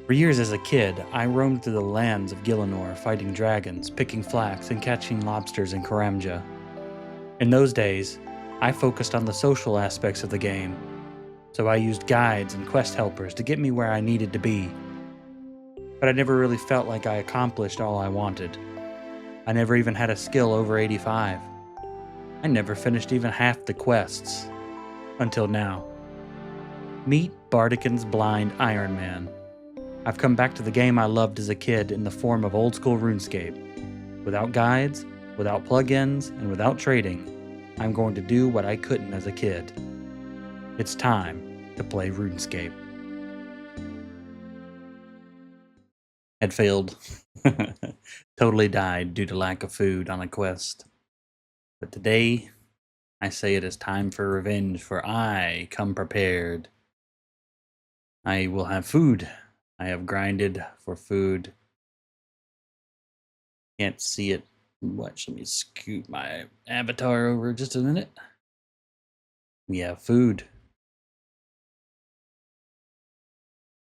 For years as a kid, I roamed through the lands of Gielinor fighting dragons, picking flax, and catching lobsters in Karamja. In those days, I focused on the social aspects of the game, so I used guides and quest helpers to get me where I needed to be. But I never really felt like I accomplished all I wanted. I never even had a skill over 85. I never finished even half the quests. Until now. Meet Bardican's blind Ironman. I've come back to the game I loved as a kid in the form of old school RuneScape. Without guides, without plugins, and without trading, I'm going to do what I couldn't as a kid. It's time to play RuneScape. Had failed. Totally died due to lack of food on a quest. But today, I say it is time for revenge, for I come prepared. I will have food. I have grinded for food. Can't see it much. Let me scoot my avatar over just a minute. We have food.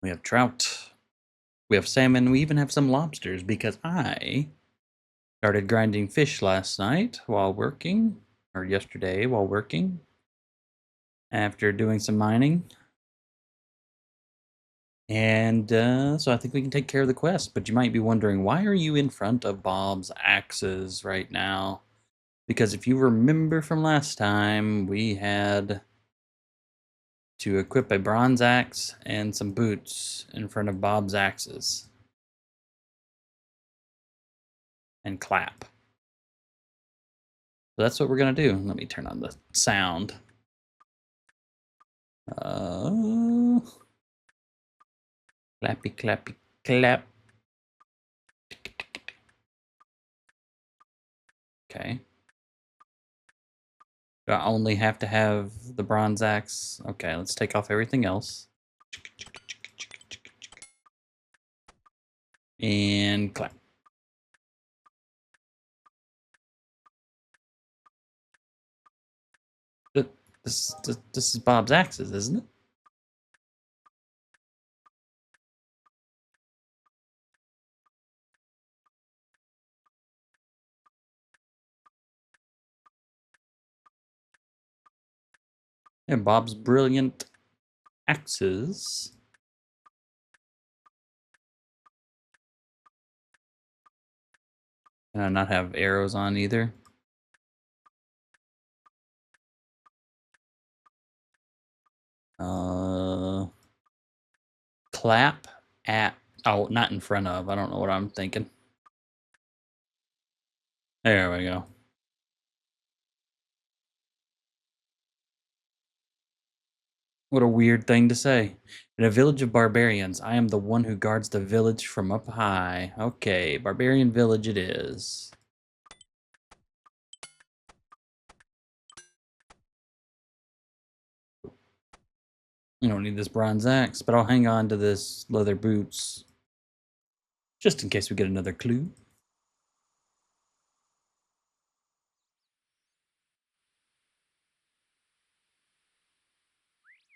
We have trout. We have salmon. We even have some lobsters because I started grinding fish last night while working, or yesterday while working, after doing some mining. And so I think we can take care of the quest. But you might be wondering, why are you in front of Bob's axes right now? Because if you remember from last time, we had to equip a bronze axe and some boots in front of Bob's axes. And clap. So that's what we're going to do. Let me turn on the sound. Clappy, clappy, clap. Okay. Do I only have to have the bronze axe? Okay, let's take off everything else. And clap. This is Bob's axes, isn't it? Yeah, Bob's brilliant axes. Can I not have arrows on either? Clap at, oh, not in front of. I don't know what I'm thinking. There we go. What a weird thing to say. In a village of barbarians, I am the one who guards the village from up high. Okay, barbarian village it is. I don't need this bronze axe, but I'll hang on to this leather boots. Just in case we get another clue.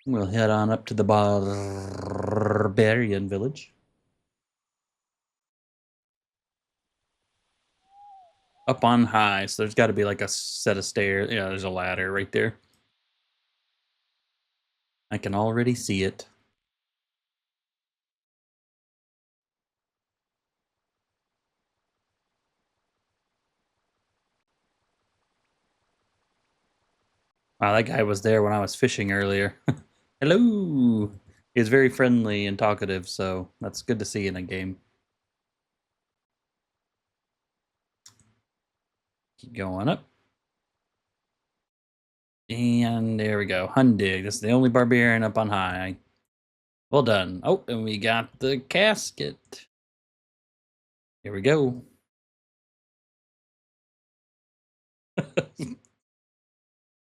We'll head on up to the barbarian village. Up on high, so there's got to be like a set of stairs. Yeah, there's a ladder right there. I can already see it. Wow, that guy was there when I was fishing earlier. Hello! He was very friendly and talkative, so that's good to see in a game. Keep going up. And there we go. Hundig. This is the only barbarian up on high. Well done. Oh, and we got the casket. Here we go.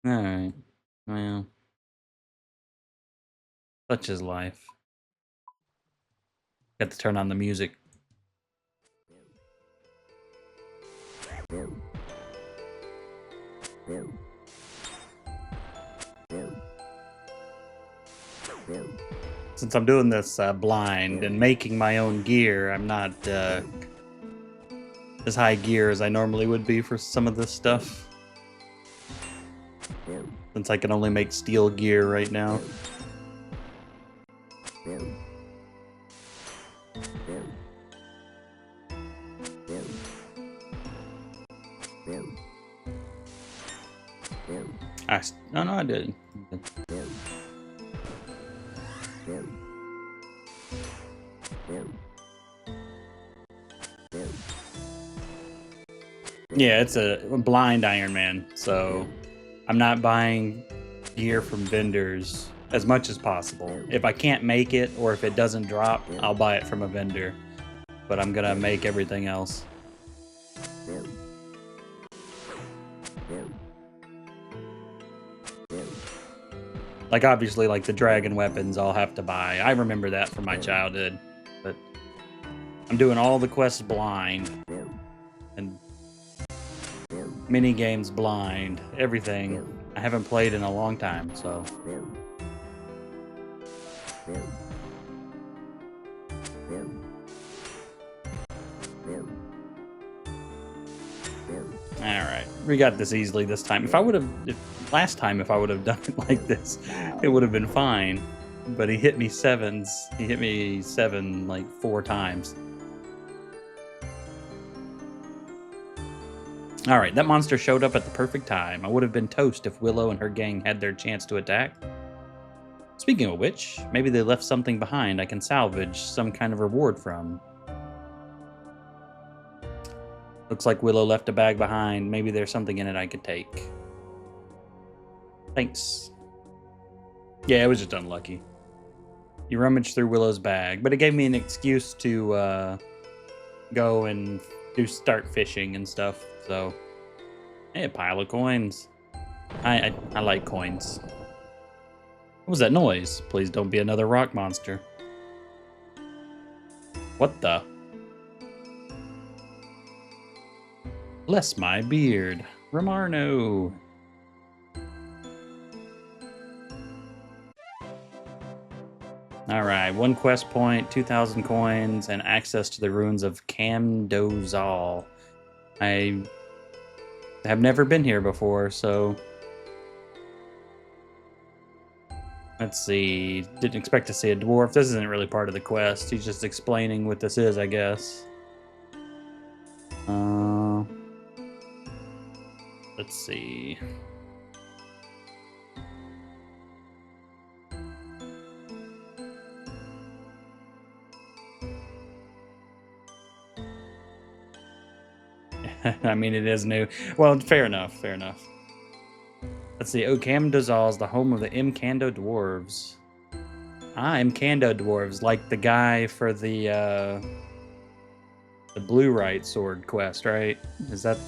Alright. Well. Such is life. Got to turn on the music. This since I'm doing this blind and making my own gear, I'm not as high gear as I normally would be for some of this stuff. Since I can only make steel gear right now. No, I didn't. Yeah, it's a blind Ironman, so I'm not buying gear from vendors as much as possible. If I can't make it, or if it doesn't drop, I'll buy it from a vendor. But I'm gonna make everything else. Like, obviously, like the dragon weapons I'll have to buy. I remember that from my childhood. But I'm doing all the quests blind. And mini games blind. Everything. I haven't played in a long time, so. Alright, we got this easily this time. Last time if I would have done it like this, it would have been fine. But he hit me sevens. He hit me 7 like 4 times. Alright, that monster showed up at the perfect time. I would have been toast if Willow and her gang had their chance to attack. Speaking of which, maybe they left something behind I can salvage some kind of reward from. Looks like Willow left a bag behind. Maybe there's something in it I could take. Thanks. Yeah, it was just unlucky. You rummaged through Willow's bag, but it gave me an excuse to go and start fishing and stuff. So, hey, a pile of coins. I like coins. What was that noise? Please don't be another rock monster. What the? Bless my beard. Ramarno. Alright, 1 quest point, 2,000 coins, and access to the ruins of Camdozal. I have never been here before, so... Let's see. Didn't expect to see a dwarf. This isn't really part of the quest. He's just explaining what this is, I guess. Let's see. I mean, it is new. Well, fair enough, fair enough. Let's see. Oh, Camdozal is the home of the Imcando Dwarves. Ah, Imcando Dwarves, like the guy for the Blue Right Sword quest, right? Is that...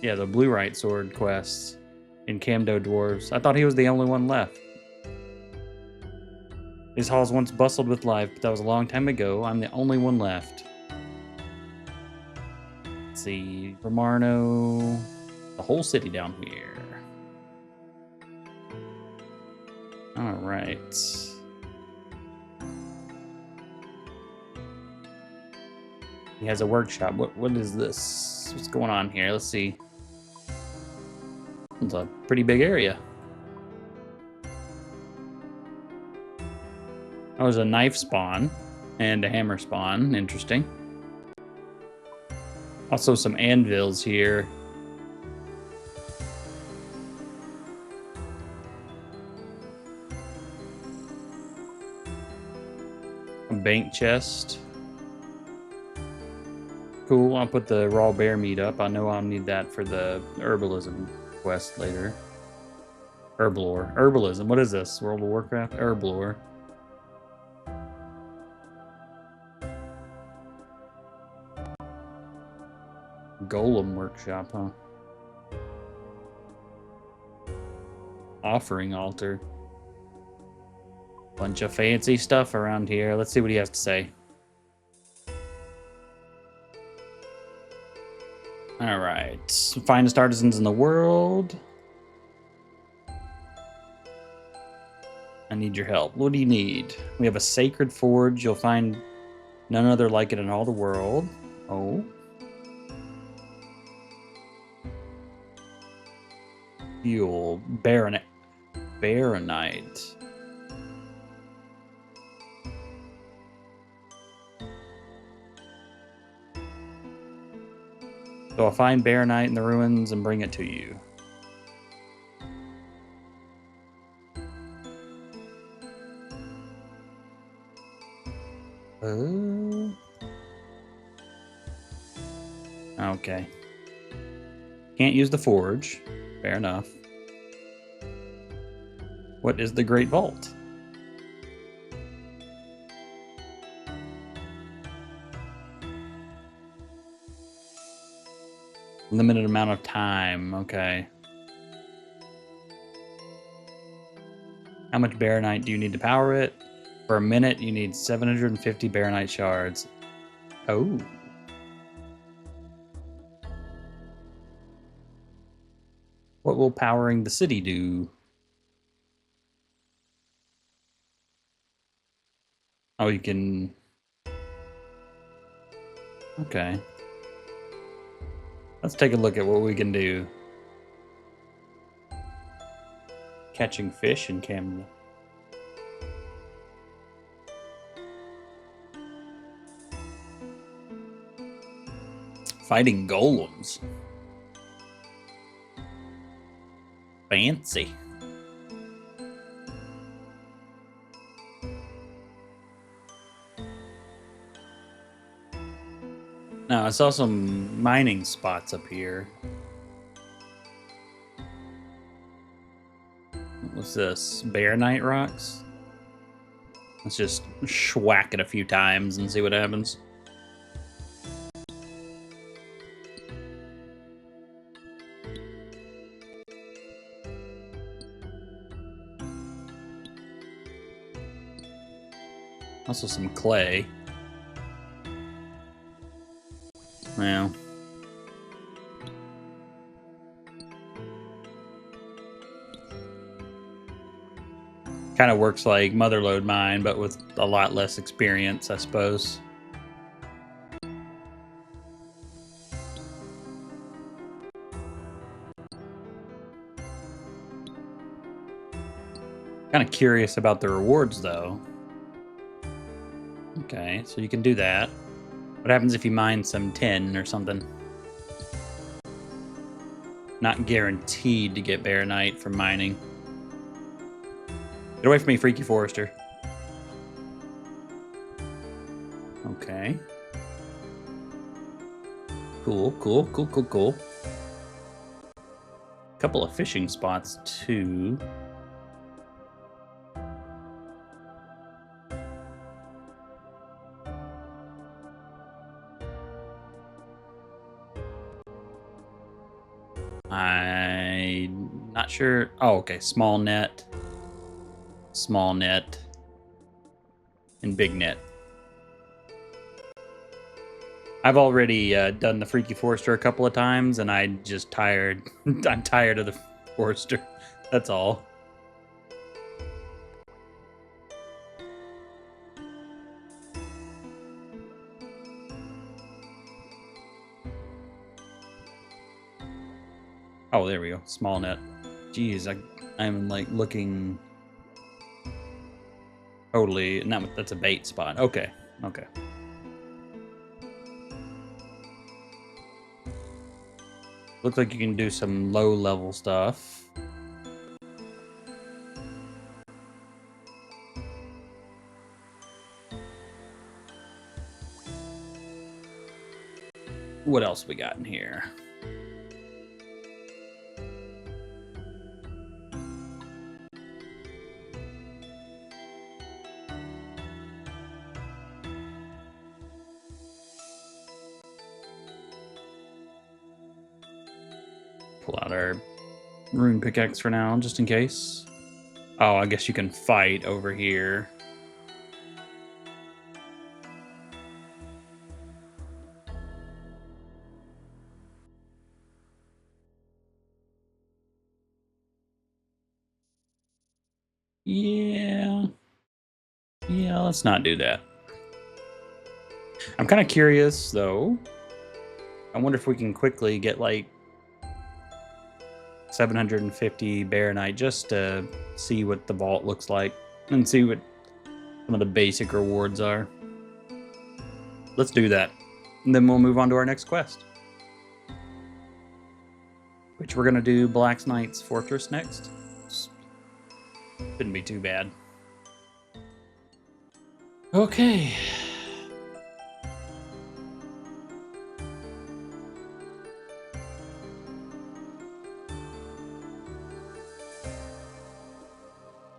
Yeah, the Blue Right Sword quests in Camdo Dwarves. I thought he was the only one left. These halls once bustled with life, but that was a long time ago. I'm the only one left. Let's see. Ramarno. The whole city down here. Alright. He has a workshop. What is this? What's going on here? Let's see. It's a pretty big area. Oh, there's a knife spawn and a hammer spawn. Interesting. Also some anvils here. A bank chest. Cool, I'll put the raw bear meat up. I know I'll need that for the herbalism quest later. Herblore. Herbalism, what is this? World of Warcraft? Herblore. Golem workshop, huh? Offering altar. Bunch of fancy stuff around here. Let's see what he has to say. Alright. Finest artisans in the world. I need your help. What do you need? We have a sacred forge. You'll find none other like it in all the world. Oh. Fuel. Baronite. Baronite. So I'll find baronite in the ruins and bring it to you. Okay. Can't use the forge. Fair enough. What is the Great Vault? Limited amount of time. Okay. How much baronite do you need to power it? For a minute, you need 750 baronite shards. Oh. What will powering the city do? Oh, you can... Okay. Let's take a look at what we can do. Catching fish in Canada. Fighting golems. Fancy. Now, I saw some mining spots up here. What's this? Baronite rocks? Let's just schwack it a few times and see what happens. Also some clay. Well. Kind of works like Motherlode Mine, but with a lot less experience, I suppose. Kind of curious about the rewards, though. Okay, so you can do that. What happens if you mine some tin or something? Not guaranteed to get baronite from mining. Get away from me, Freaky Forester. Okay. Cool. Couple of fishing spots, too. I'm not sure. Oh, okay. Small net, and big net. I've already done the Freaky Forester a couple of times, and I'm just tired. I'm tired of the Forester. That's all. Oh, there we go. Small net. Jeez, I'm like looking totally. That's a bait spot. Okay. Looks like you can do some low-level stuff. What else we got in here? Pull out our rune pickaxe for now, just in case. Oh, I guess you can fight over here. Yeah, Yeah, let's not do that. I'm kind of curious, though. I wonder if we can quickly get, like, 750 Baronite just to see what the vault looks like and see what some of the basic rewards are. Let's do that. And then we'll move on to our next quest, which we're going to do Black Knight's Fortress next. Shouldn't be too bad. Okay.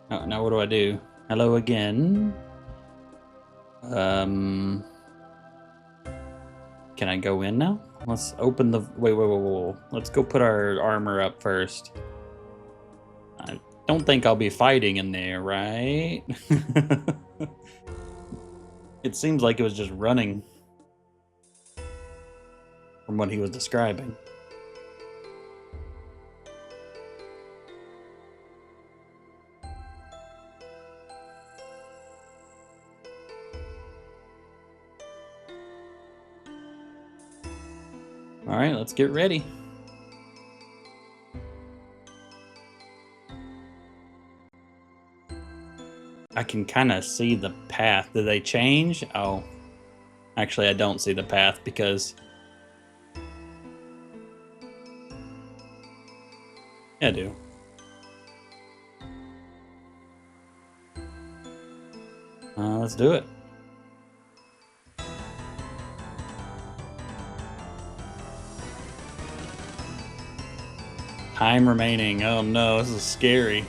Oh, now what do I do? Hello again. Can I go in now? Let's open the... Wait. Let's go put our armor up first. I don't think I'll be fighting in there, right? It seems like it was just running from what he was describing. All right, let's get ready. I can kind of see the path. Did they change? Oh, actually, I don't see the path because... Yeah, I do. Let's do it. Time remaining. Oh no, this is scary.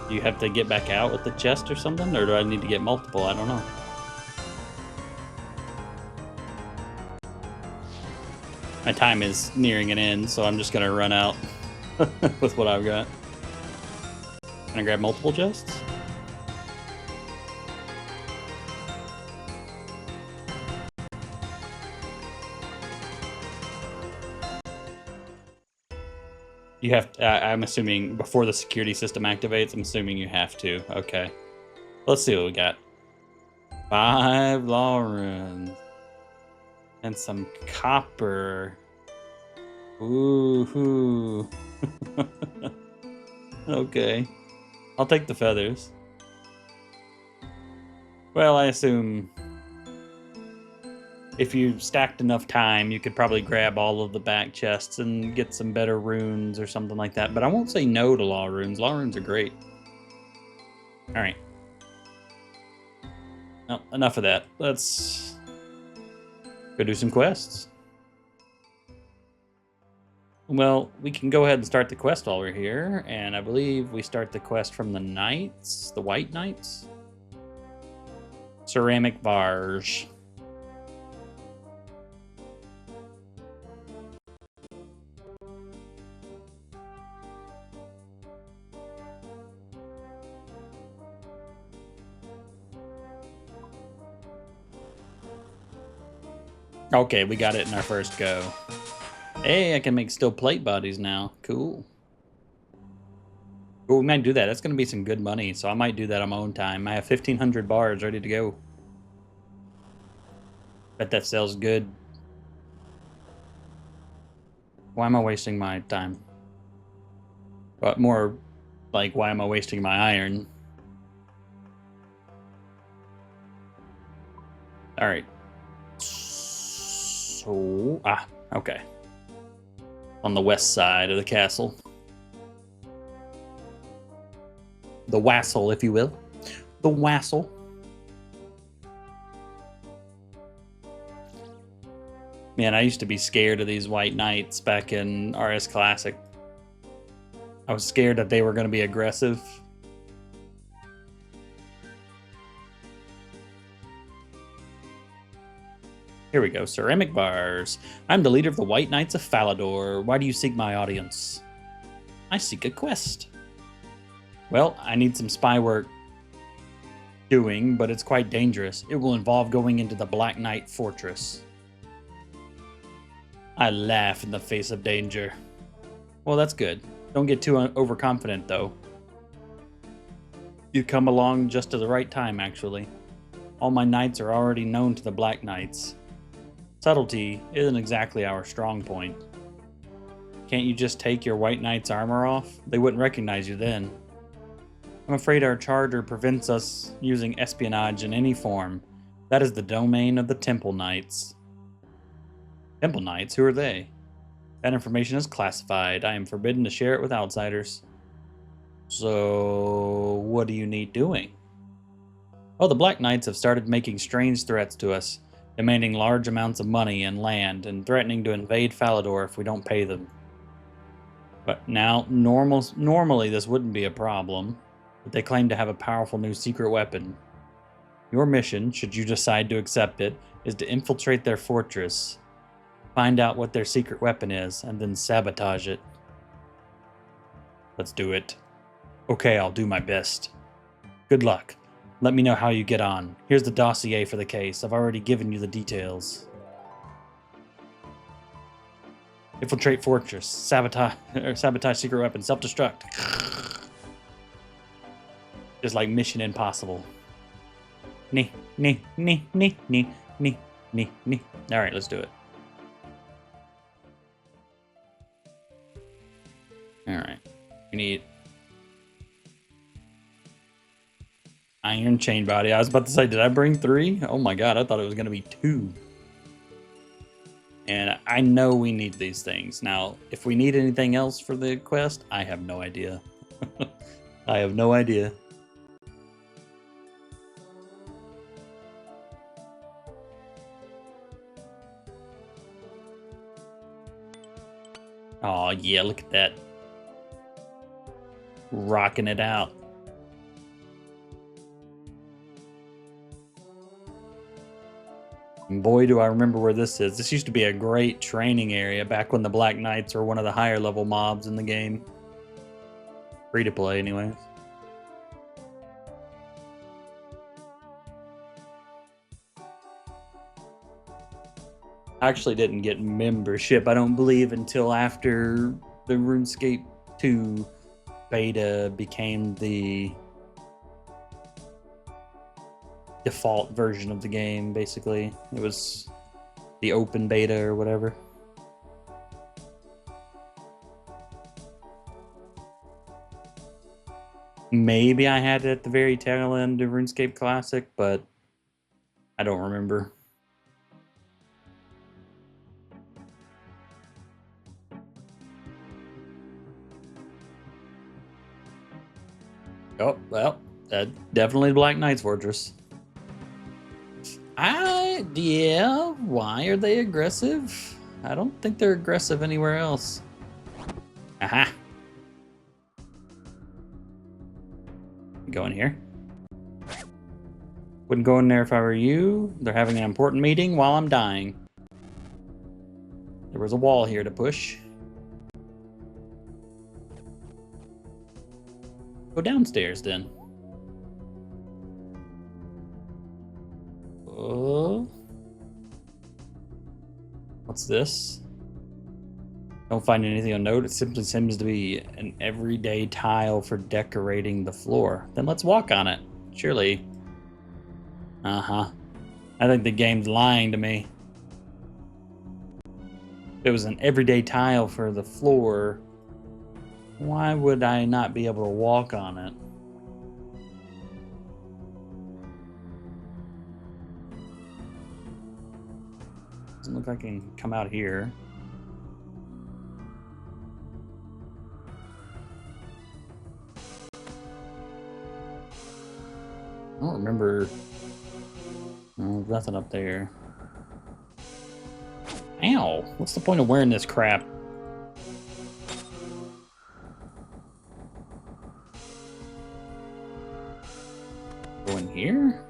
Do you have to get back out with the chest or something? Or do I need to get multiple? I don't know. My time is nearing an end, so I'm just gonna run out with what I've got. Can I grab multiple chests? You have to, I'm assuming before the security system activates, I'm assuming you have to. Okay. Let's see what we got. 5 law runes. And some copper. Ooh. Okay. I'll take the feathers. Well, I assume if you stacked enough time, you could probably grab all of the back chests and get some better runes or something like that. But I won't say no to law runes. Law runes are great. All right. Well, enough of that. Let's go do some quests. Well, we can go ahead and start the quest while we're here. And I believe we start the quest from the Knights, the White Knights. Ceramic Barge. Okay, we got it in our first go. Hey, I can make steel plate bodies now. Cool. Well, we might do that. That's going to be some good money, so I might do that on my own time. I have 1,500 bars ready to go. Bet that sells good. Why am I wasting my time? But more like, why am I wasting my iron? All right. So, okay. On the west side of the castle. The wassail, if you will. The wassail. Man, I used to be scared of these White Knights back in RS Classic. I was scared that they were going to be aggressive. Here we go. Ceramic bars. I'm the leader of the White Knights of Falador. Why do you seek my audience? I seek a quest. Well, I need some spy work doing, but it's quite dangerous. It will involve going into the Black Knight Fortress. I laugh in the face of danger. Well, that's good. Don't get too overconfident, though. You come along just at the right time, actually. All my knights are already known to the Black Knights. Subtlety isn't exactly our strong point. Can't you just take your white knight's armor off? They wouldn't recognize you then. I'm afraid our charter prevents us using espionage in any form. That is the domain of the Temple Knights. Temple Knights? Who are they? That information is classified. I am forbidden to share it with outsiders. So, what do you need doing? Oh, the Black Knights have started making strange threats to us, demanding large amounts of money and land, and threatening to invade Falador if we don't pay them. But now, normally this wouldn't be a problem, but they claim to have a powerful new secret weapon. Your mission, should you decide to accept it, is to infiltrate their fortress, find out what their secret weapon is, and then sabotage it. Let's do it. Okay, I'll do my best. Good luck. Let me know how you get on. Here's the dossier for the case. I've already given you the details. Infiltrate fortress. Sabotage secret weapon. Self-destruct. Just like Mission Impossible. Nee. Alright, let's do it. Alright. We need iron chain body. I was about to say, did I bring 3? Oh my god, I thought it was going to be 2. And I know we need these things. Now, if we need anything else for the quest, I have no idea. I have no idea. Oh yeah, look at that. Rocking it out. And boy, do I remember where this is. This used to be a great training area back when the Black Knights were one of the higher level mobs in the game. Free to play, anyways. I actually didn't get membership, I don't believe, until after the RuneScape 2 beta became the default version of the game, basically. It was the open beta or whatever. Maybe I had it at the very tail end of RuneScape Classic, but I don't remember. Oh, well, definitely Black Knight's Fortress. Yeah, why are they aggressive? I don't think they're aggressive anywhere else. Aha! Go in here. Wouldn't go in there if I were you. They're having an important meeting while I'm dying. There was a wall here to push. Go downstairs then. Oh. What's this? Don't find anything of note. It simply seems to be an everyday tile for decorating the floor. Then let's walk on it. Surely. Uh-huh. I think the game's lying to me. If it was an everyday tile for the floor, why would I not be able to walk on it? Doesn't look like I can come out here. I don't remember. Oh, nothing up there. Ow! What's the point of wearing this crap? Go in here?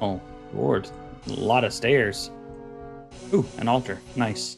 Oh, Lord. A lot of stairs. Ooh, an altar. Nice.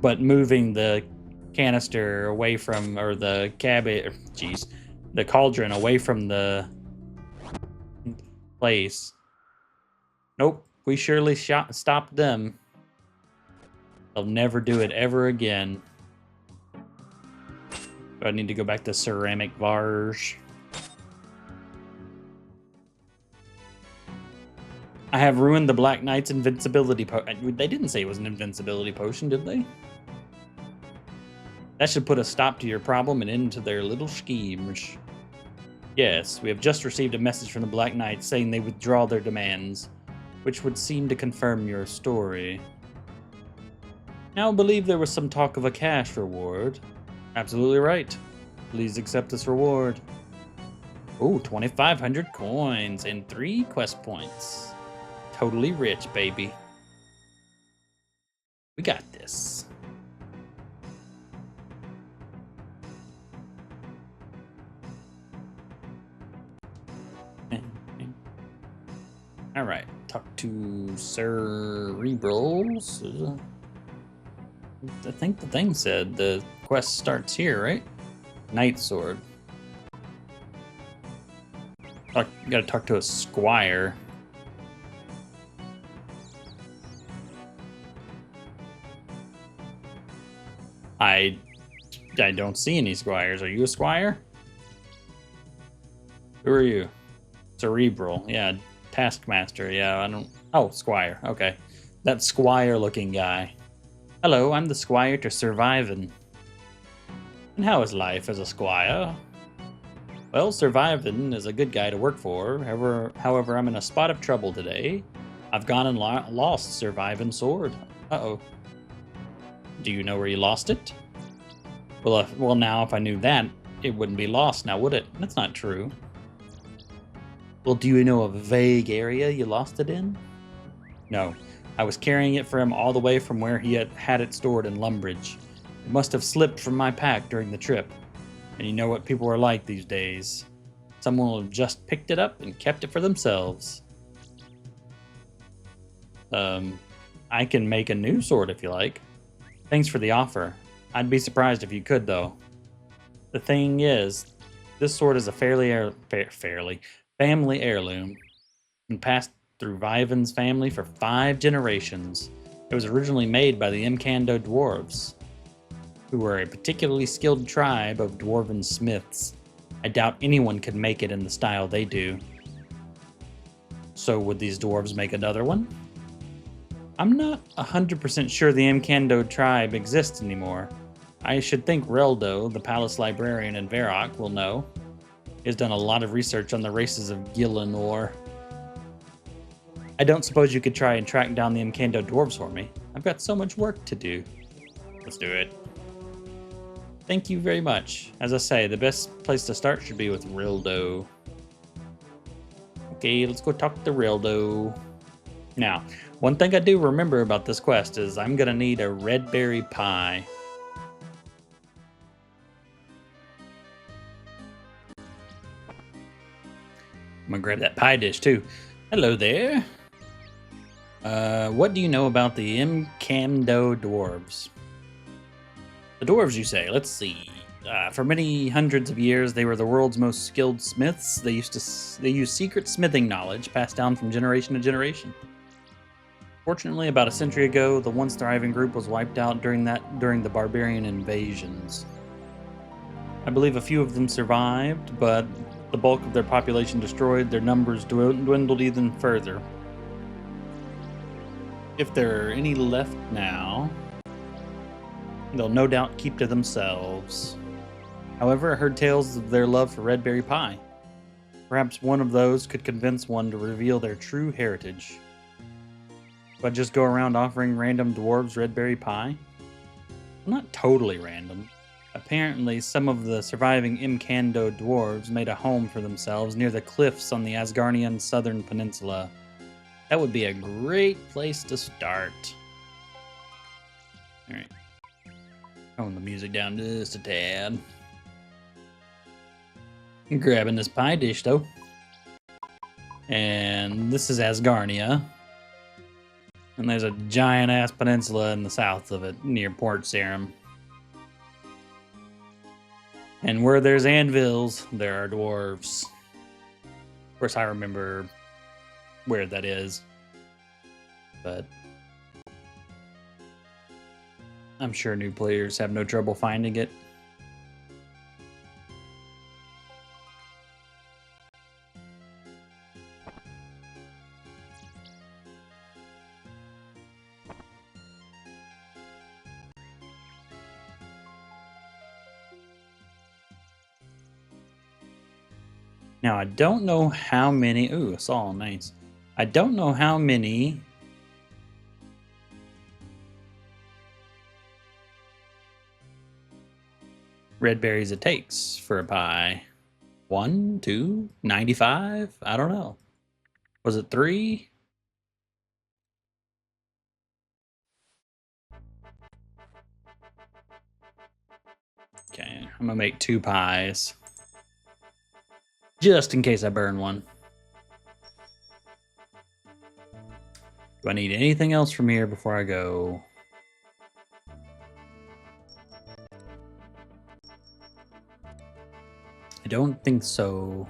but moving the canister away from, or the the cauldron away from the place. Nope, we surely stopped them. They'll never do it ever again. I need to go back to ceramic vars. I have ruined the Black Knight's invincibility potion. They didn't say it was an invincibility potion, did they? That should put a stop to your problem and end to their little schemes. Yes, we have just received a message from the Black Knight saying they withdraw their demands, which would seem to confirm your story. Now I believe there was some talk of a cash reward. Absolutely right. Please accept this reward. Ooh, 2,500 coins and 3 quest points. Totally rich, baby. We got this. All right, talk to Cerebrals. I think the thing said the quest starts here, right? Knight Sword. You gotta talk to a squire. I don't see any squires. Are you a squire? Who are you? Cerebral. Yeah, Taskmaster. Yeah, I don't... Oh, squire. Okay. That squire-looking guy. Hello, I'm the squire to Survivin'. And how is life as a squire? Well, Survivin' is a good guy to work for. However, I'm in a spot of trouble today. I've gone and lost Survivin' sword. Uh-oh. Do you know where you lost it? Well, now if I knew that, it wouldn't be lost now, would it? That's not true. Well, do you know a vague area you lost it in? No. I was carrying it for him all the way from where he had it stored in Lumbridge. It must have slipped from my pack during the trip. And you know what people are like these days. Someone will have just picked it up and kept it for themselves. I can make a new sword if you like. Thanks for the offer. I'd be surprised if you could, though. The thing is, this sword is a family heirloom and passed through Viven's family for 5 generations. It was originally made by the Imcando Dwarves, who were a particularly skilled tribe of dwarven smiths. I doubt anyone could make it in the style they do. So would these dwarves make another one? I'm not 100% sure the Imcando tribe exists anymore. I should think Reldo, the palace librarian in Varrock, will know. He has done a lot of research on the races of Gillinor. I don't suppose you could try and track down the Imcando dwarves for me. I've got so much work to do. Let's do it. Thank you very much. As I say, the best place to start should be with Rildo. Okay, let's go talk to Rildo. Now, one thing I do remember about this quest is I'm gonna need a red berry pie. I'm gonna grab that pie dish too. Hello there. What do you know about the Imcando dwarves? The dwarves, you say? Let's see. For many hundreds of years, they were the world's most skilled smiths. They used secret smithing knowledge passed down from generation to generation. Fortunately, about a century ago, the once thriving group was wiped out during the barbarian invasions. I believe a few of them survived, but the bulk of their population destroyed, their numbers dwindled even further. If there are any left now, they'll no doubt keep to themselves. However, I heard tales of their love for red berry pie. Perhaps one of those could convince one to reveal their true heritage. But just go around offering random dwarves red berry pie? Well, not totally random. Apparently, some of the surviving Imcando dwarves made a home for themselves near the cliffs on the Asgarnian southern peninsula. That would be a great place to start. Alright. Throwing the music down just a tad. I'm grabbing this pie dish, though. And this is Asgarnia. And there's a giant-ass peninsula in the south of it, near Port Sarim. And where there's anvils, there are dwarves. Of course, I remember where that is. But I'm sure new players have no trouble finding it. Now, I don't know how many... Ooh, it's all nice. I don't know how many... red berries it takes for a pie. 1, 2, 95? I don't know. Was it 3? Okay, I'm gonna make 2 pies. Just in case I burn one. Do I need anything else from here before I go? I don't think so.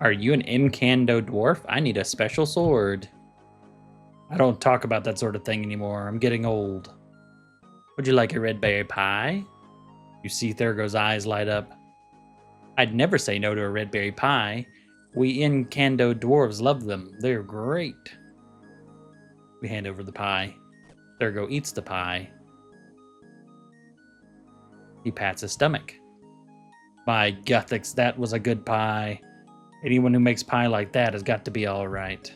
Are you an Incando dwarf? I need a special sword. I don't talk about that sort of thing anymore. I'm getting old. Would you like a red berry pie? You see Thurgo's eyes light up. I'd never say no to a red berry pie. We Incando dwarves love them. They're great. We hand over the pie. Thurgo eats the pie. He pats his stomach. My Guthix, that was a good pie. Anyone who makes pie like that has got to be all right.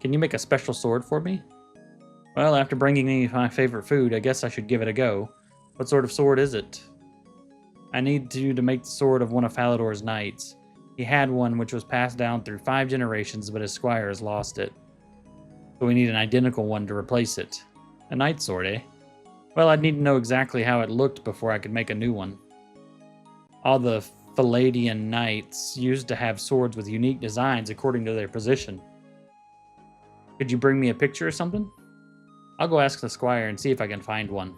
Can you make a special sword for me? Well, after bringing me my favorite food, I guess I should give it a go. What sort of sword is it? I need you to make the sword of one of Falador's knights. He had one which was passed down through 5 generations, but his squire has lost it. So we need an identical one to replace it. A knight sword, eh? Well, I'd need to know exactly how it looked before I could make a new one. All the Palladian knights used to have swords with unique designs according to their position. Could you bring me a picture or something? I'll go ask the squire and see if I can find one.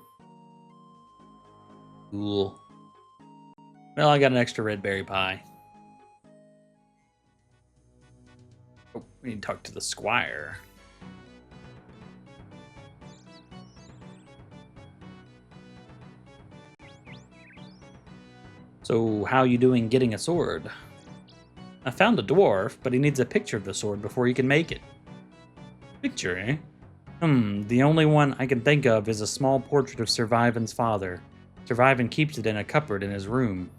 Cool. Well, I got an extra red berry pie. Oh, we need to talk to the squire. So, how you doing getting a sword? I found a dwarf, but he needs a picture of the sword before he can make it. Picture, eh? The only one I can think of is a small portrait of Survivan's father. Survivan keeps it in a cupboard in his room.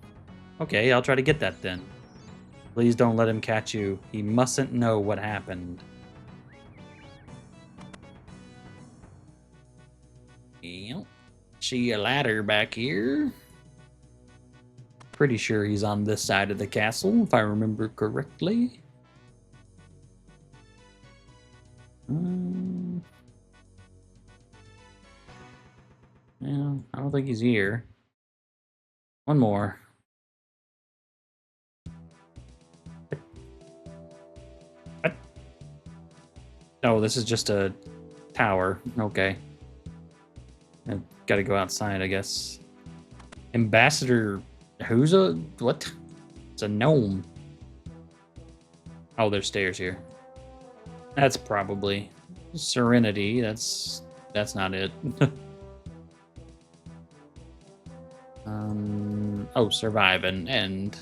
Okay, I'll try to get that then. Please don't let him catch you. He mustn't know what happened. Yep. See a ladder back here. Pretty sure he's on this side of the castle, if I remember correctly. Yeah, I don't think he's here. One more. What? Oh, this is just a tower. Okay. I gotta go outside, I guess. Ambassador... Who's a... What? It's a gnome. Oh, there's stairs here. That's probably... Serenity. That's not it. Oh, Survivin', and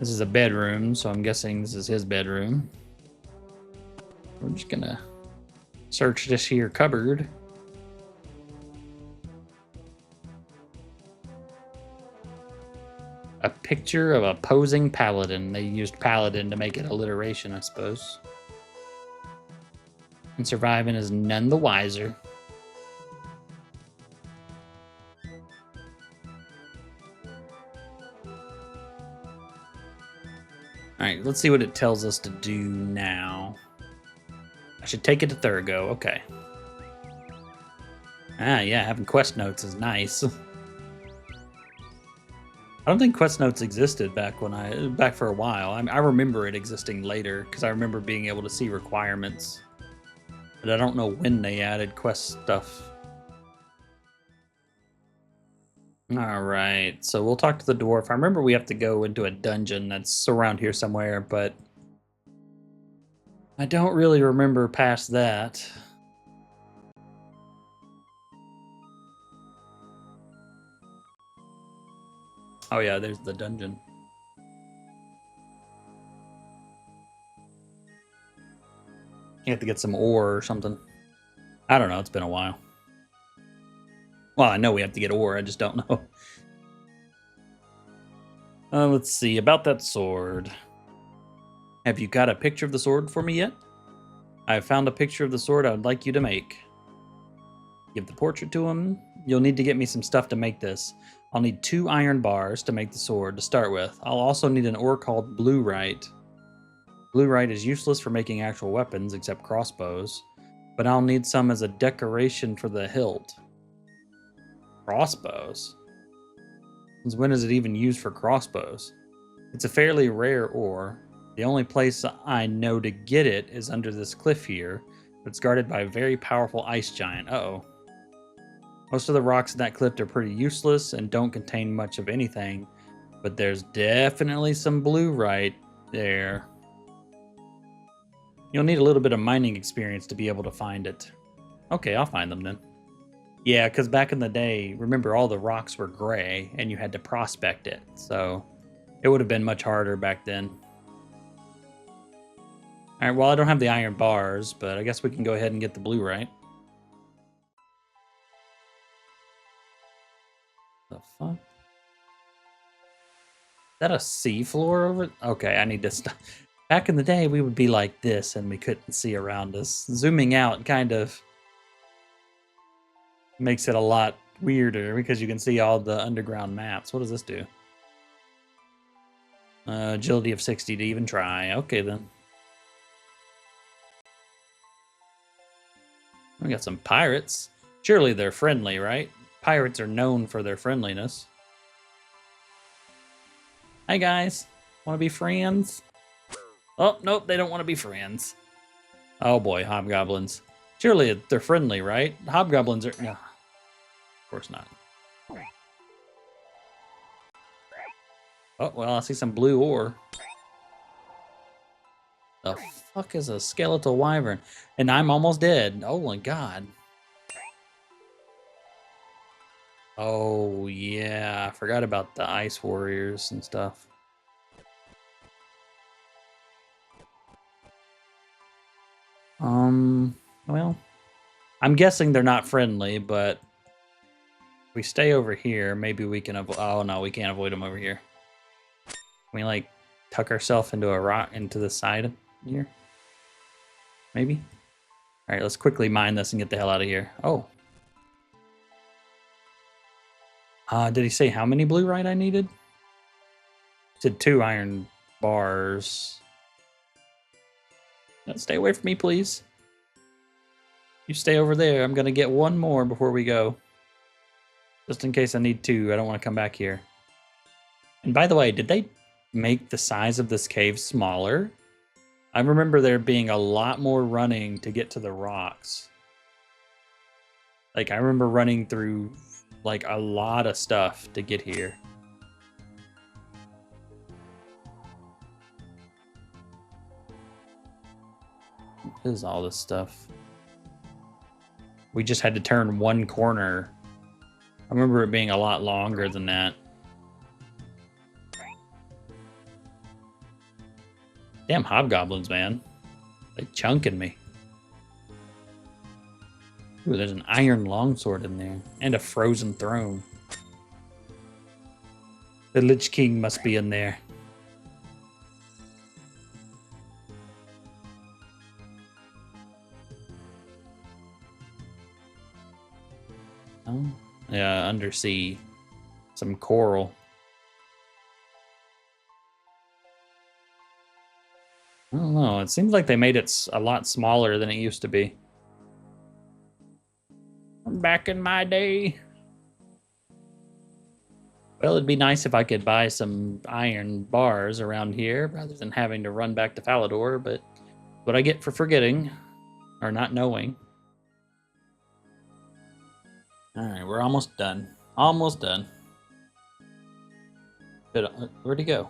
this is a bedroom, so I'm guessing this is his bedroom. We're just gonna search this here cupboard. A picture of a posing paladin. They used paladin to make it alliteration, I suppose. And Survivin' is none the wiser. Alright, let's see what it tells us to do now. I should take it to Thurgo, okay. Ah, yeah, having quest notes is nice. I don't think quest notes existed back for a while. I remember it existing later because I remember being able to see requirements, but I don't know when they added quest stuff. All right, so we'll talk to the dwarf. I remember we have to go into a dungeon that's around here somewhere, but I don't really remember past that. Oh yeah, there's the dungeon. You have to get some ore or something. I don't know, it's been a while. Well, I know we have to get ore, I just don't know. Let's see, about that sword. Have you got a picture of the sword for me yet? I have found a picture of the sword I would like you to make. Give the portrait to him. You'll need to get me some stuff to make this. I'll need 2 iron bars to make the sword to start with. I'll also need an ore called bluerite. Bluerite is useless for making actual weapons, except crossbows, but I'll need some as a decoration for the hilt. Crossbows? Since when is it even used for crossbows? It's a fairly rare ore. The only place I know to get it is under this cliff here, but it's guarded by a very powerful ice giant. Uh-oh. Most of the rocks in that cliff are pretty useless and don't contain much of anything, but there's definitely some bluerite there. You'll need a little bit of mining experience to be able to find it. Okay, I'll find them then. Yeah, because back in the day, remember all the rocks were gray and you had to prospect it, so it would have been much harder back then. Alright, well, I don't have the iron bars, but I guess we can go ahead and get the bluerite. The fuck? Is that a seafloor over? Okay, I need to stop. Back in the day, we would be like this and we couldn't see around us. Zooming out kind of makes it a lot weirder because you can see all the underground maps. What does this do? Agility of 60 to even try. Okay, then. We got some pirates. Surely they're friendly, right? Pirates are known for their friendliness. Hi, guys. Want to be friends? Oh, nope, they don't want to be friends. Oh boy, hobgoblins. Surely they're friendly, right? Hobgoblins are... No, of course not. Oh, well, I see some blue ore. The fuck is a skeletal wyvern? And I'm almost dead. Oh my god. Oh, yeah. I forgot about the ice warriors and stuff. Well, I'm guessing they're not friendly, but if we stay over here, maybe we can avoid... Oh, no, we can't avoid them over here. Can we, like, tuck ourselves into a rock, into the side here? Maybe? Alright, let's quickly mine this and get the hell out of here. Oh. Did he say how many bluerite I needed? He said 2 iron bars. Stay away from me, please. You stay over there. I'm going to get 1 more before we go. Just in case I need 2. I don't want to come back here. And by the way, did they make the size of this cave smaller? I remember there being a lot more running to get to the rocks. Like, I remember running through, like, a lot of stuff to get here. What is all this stuff? We just had to turn 1 corner. I remember it being a lot longer than that. Damn hobgoblins, man. They chunking me. Ooh, there's an iron longsword in there. And a frozen throne. The Lich King must be in there. Oh, yeah, undersea. Some coral. I don't know. It seems like they made it a lot smaller than it used to be. Back in my day. Well, it'd be nice if I could buy some iron bars around here rather than having to run back to Falador, but what I get for forgetting or not knowing. Alright, we're almost done. Almost done. Where'd he go?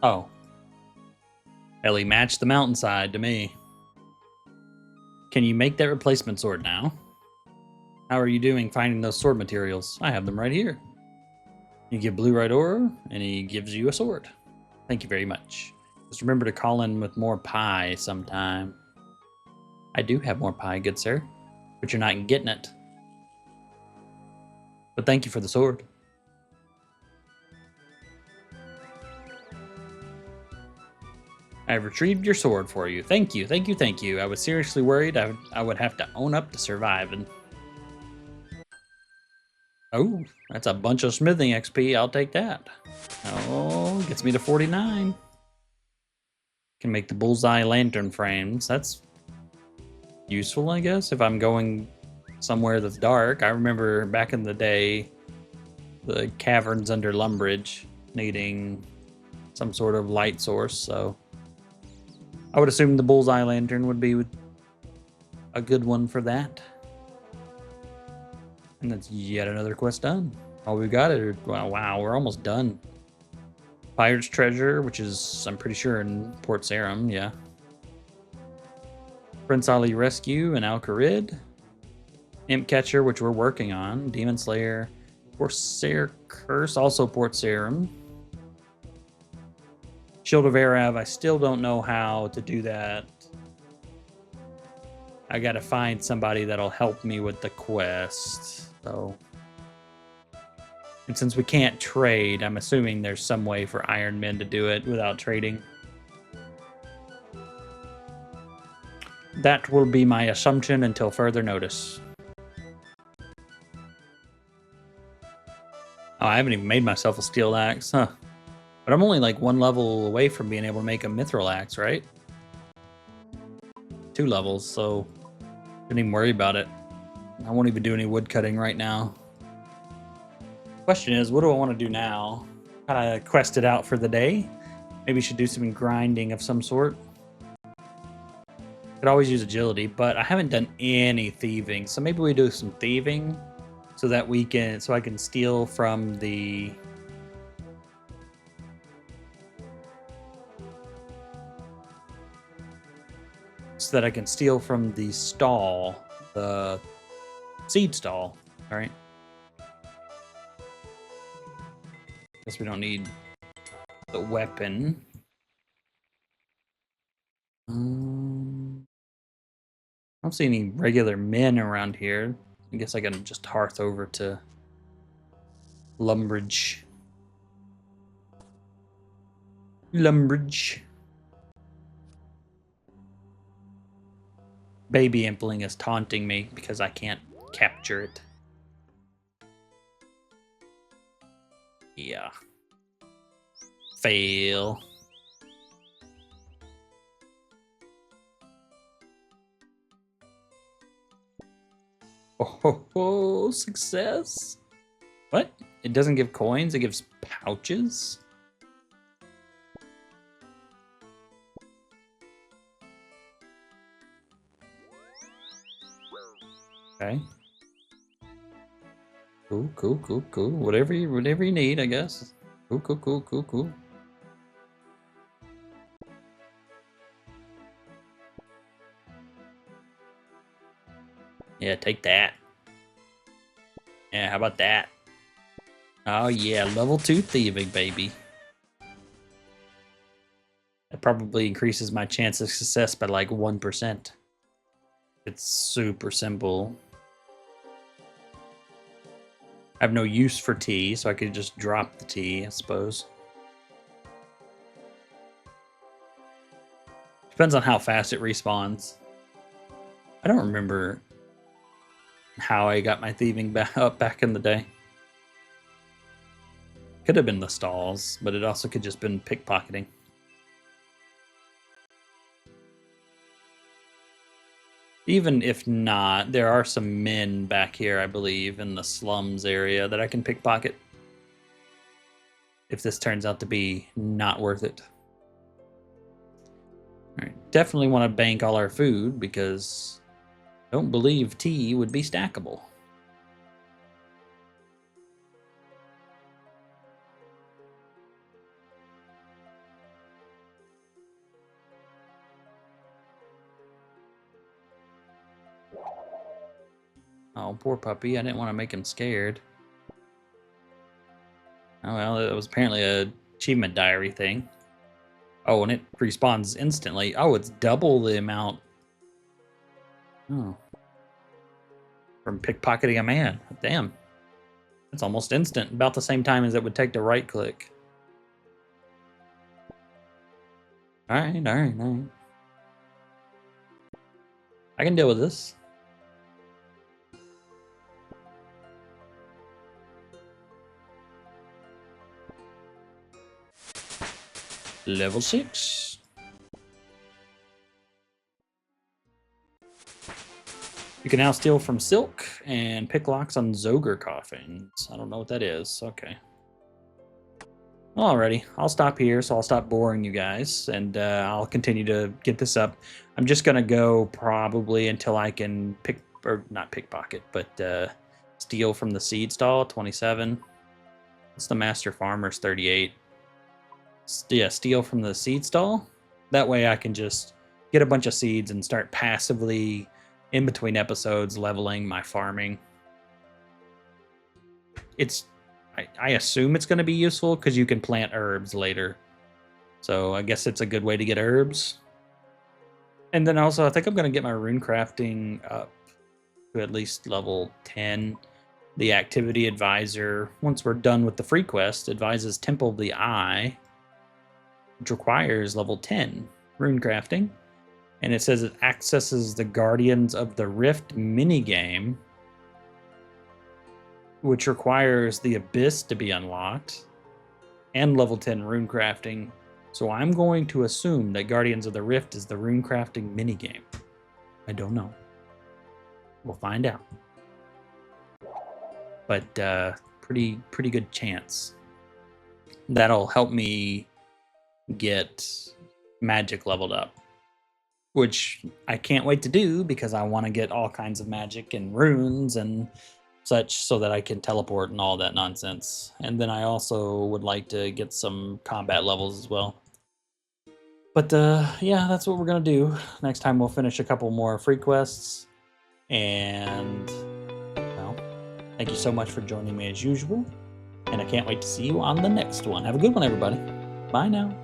Oh. Ellie matched the mountainside to me. Can you make that replacement sword now? How are you doing finding those sword materials? I have them right here. You give Blue Right Ore, and he gives you a sword. Thank you very much. Just remember to call in with more pie sometime. I do have more pie, good sir, but you're not getting it. But thank you for the sword. I've retrieved your sword for you. Thank you, thank you, thank you. I was seriously worried I would have to own up to surviving. Oh, that's a bunch of smithing XP. I'll take that. Oh, gets me to 49. Can make the bullseye lantern frames. That's useful, I guess, if I'm going somewhere that's dark. I remember back in the day, the caverns under Lumbridge needing some sort of light source, so I would assume the bullseye lantern would be a good one for that. And that's yet another quest done. Oh, we got it. Wow, we're almost done. Pirate's Treasure, which is, I'm pretty sure, in Port Sarim, yeah. Prince Ali Rescue and Al-Kharid. Imp Catcher, which we're working on. Demon Slayer. Corsair Curse, also Port Sarim. Shield of Arav, I still don't know how to do that. I gotta find somebody that'll help me with the quest. So, and since we can't trade, I'm assuming there's some way for Ironman to do it without trading. That will be my assumption until further notice. Oh, I haven't even made myself a steel axe, huh? But I'm only like 1 level away from being able to make a mithril axe, right? 2 levels, so don't even worry about it. I won't even do any wood cutting right now. Question is, what do I want to do now? Kind of quest it out for the day. Maybe should do some grinding of some sort. Could always use agility, but I haven't done any thieving, so maybe we do some thieving so that we can, so I can steal from the stall, the seed stall. All right. Guess we don't need the weapon. I don't see any regular men around here. I guess I can just hearth over to Lumbridge. Baby Impling is taunting me because I can't capture it. Yeah. Fail. Oh, success. What? It doesn't give coins, it gives pouches? Okay. Cool. Whatever you need, I guess. Cool. Yeah, take that. Yeah, how about that? Oh yeah, level 2 thieving, baby. That probably increases my chance of success by like 1%. It's super simple. I have no use for tea, so I could just drop the tea, I suppose. Depends on how fast it respawns. I don't remember how I got my thieving back in the day. Could have been the stalls, but it also could just been pickpocketing. Even if not, there are some men back here, I believe, in the slums area that I can pickpocket. If this turns out to be not worth it. All right, definitely want to bank all our food because I don't believe tea would be stackable. Oh, poor puppy. I didn't want to make him scared. Oh, well, it was apparently a achievement diary thing. Oh, and it respawns instantly. Oh, it's double the amount. Oh. From pickpocketing a man. Damn. That's almost instant. About the same time as it would take to right click. Alright. I can deal with this. Level 6. You can now steal from Silk and pick locks on Zoger coffins. I don't know what that is. Okay. Alrighty, I'll stop here, so I'll stop boring you guys, and I'll continue to get this up. I'm just gonna go probably until I can not pickpocket, but steal from the seed stall, 27. What's the master farmer's 38? Yeah, steal from the seed stall. That way I can just get a bunch of seeds and start passively, in between episodes, leveling my farming. I assume it's going to be useful because you can plant herbs later. So I guess it's a good way to get herbs. And then also, I think I'm going to get my rune crafting up to at least level 10. The activity advisor, once we're done with the free quest, advises Temple of the Eye, which requires level 10 rune crafting. And it says it accesses the Guardians of the Rift minigame, which requires the Abyss to be unlocked and level 10 rune crafting. So I'm going to assume that Guardians of the Rift is the rune crafting minigame. I don't know. We'll find out. But pretty good chance. That'll help me get magic leveled up, which I can't wait to do because I want to get all kinds of magic and runes and such so that I can teleport and all that nonsense. And then I also would like to get some combat levels as well. But yeah, that's what we're going to do. Next time we'll finish a couple more free quests. And, well, thank you so much for joining me as usual. And I can't wait to see you on the next one. Have a good one, everybody. Bye now.